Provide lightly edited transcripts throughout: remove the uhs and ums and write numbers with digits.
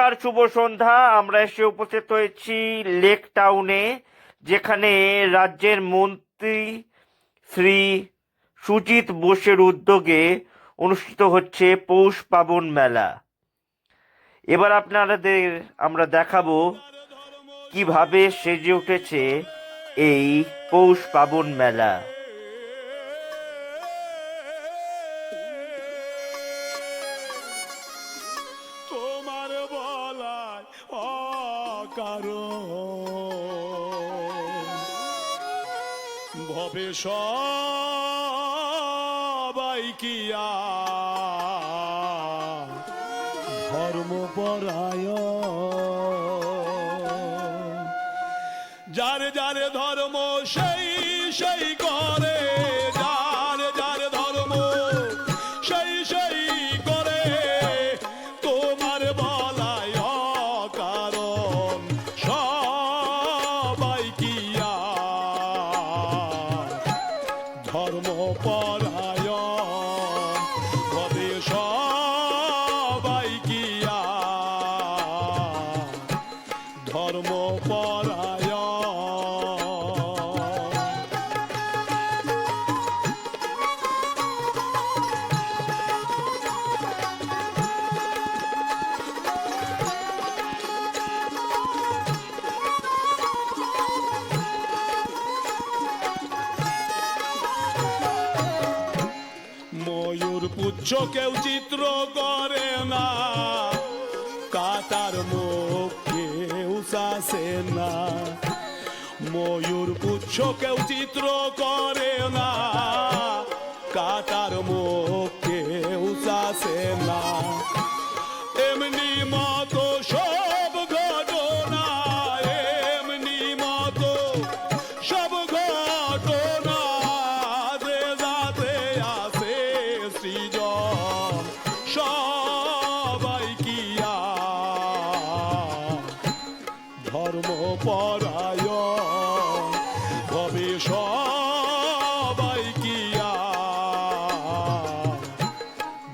আর শুভ সন্ধ্যা। আমরা এসে উপস্থিত হয়েছি লেক টাউনে, যেখানে রাজ্যের মন্ত্রী শ্রী সুজিত বোসের উদ্যোগে অনুষ্ঠিত হচ্ছে পৌষ পার্বণ মেলা। এবার আপনাদের আমরা দেখাবো কিভাবে সেজে উঠেছে এই পৌষ পার্বণ মেলা। তোমার বলায় অকারণ ভবে সবাই কিয়া ধর্মপরায়ণ, যার যার ধর্ম সেই সেই করে, যার যার ধর্ম সেই সেই করে। তোমার বলায় অকারণ সবাই কিয়া ধর্মপরায়ণ হবে, সবাই কিয়া ধর্মপরায়ণ। ময়ূর পুচ্ছ কেউ চিত্র করে না, কাটার মুখ কেউ শাসে না। ময়ূর পুচ্ছ কেউ চিত্র করে না, কাটার মুখ কেউ শাসে না। এমনি মতো সব ঘটনা, এমনি মতো সব ঘটনা, যাতে আসে সৃজন সবাই কিয়া ধর্মপরায়ণ ভবে, সবাই কিয়া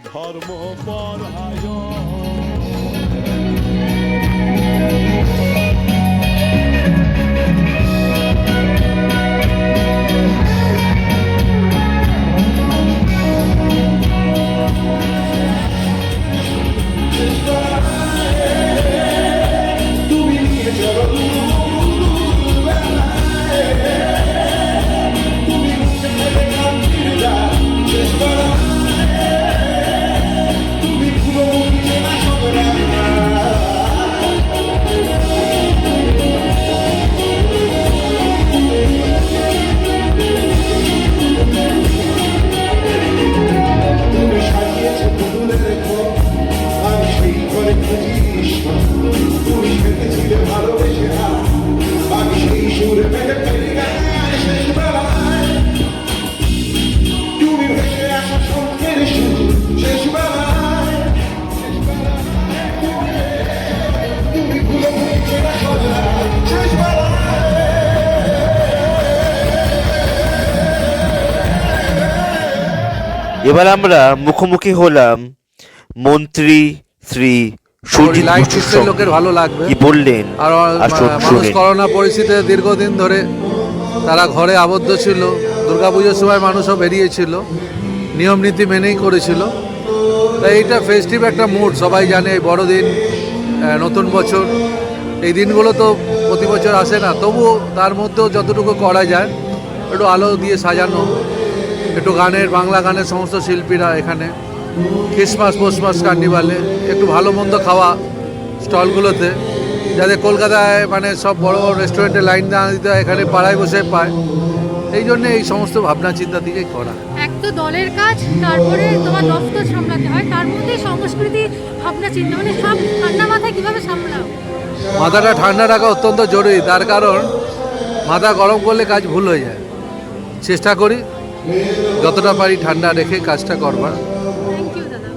ধর্মপরায়ণ। এবার আমরা মুখোমুখি হলাম মন্ত্রী শ্রী সুজিত বসুর সঙ্গে। লোকের ভালো লাগবে কি বললেন আর আসুন মানুষ শুনুন। করোনা পরিস্থিতিতে দীর্ঘদিন ধরে তারা ঘরে আবদ্ধ ছিল। দুর্গাপুজোর সময় মানুষও বেরিয়েছিল, নিয়ম নীতি মেনেই করেছিল। তাই এইটা ফেস্টিভ একটা মুড, সবাই জানে এই বড়দিন, নতুন বছর, এই দিনগুলো তো প্রতি বছর আসে না। তবুও তার মধ্যেও যতটুকু করা যায় একটু আলো দিয়ে সাজানো, একটু গানের, বাংলা গানের সমস্ত শিল্পীরা এখানে ক্রিসমাস পৌষমাস কার্নিভালে একটু ভালো মন্দ খাওয়া স্টলগুলোতে, যাতে কলকাতায় মানে সব বড় বড় রেস্টুরেন্টে লাইন না দিতে হয়, এখানে পাড়ায় বসে পায়। এই জন্য এই সমস্ত ভাবনা চিন্তা দিকেই করা। এক তো দলের কাজ, তারপরে তোমার দপ্তর সামলাতে হয়, তার মধ্যে সংস্কৃতি ভাবনা চিন্তা, মানে সব ঠান্ডা মাথায় কীভাবে সামলাও? মাথাটা ঠান্ডা রাখা অত্যন্ত জরুরি, তার কারণ মাথা গরম করলে কাজ ভুল হয়ে যায়। চেষ্টা করি যতটা পারি ঠান্ডা রেখে কাজটা করবার। থ্যাংক ইউ দাদা।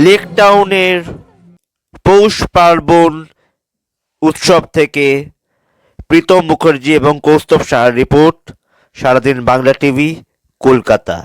লেক টাউনের পৌষ পার্বণ উৎসব থেকে প্রীতম মুখার্জি এবং কৌস্তব সাহার রিপোর্ট, সারাদিন বাংলা টিভি, কলকাতা।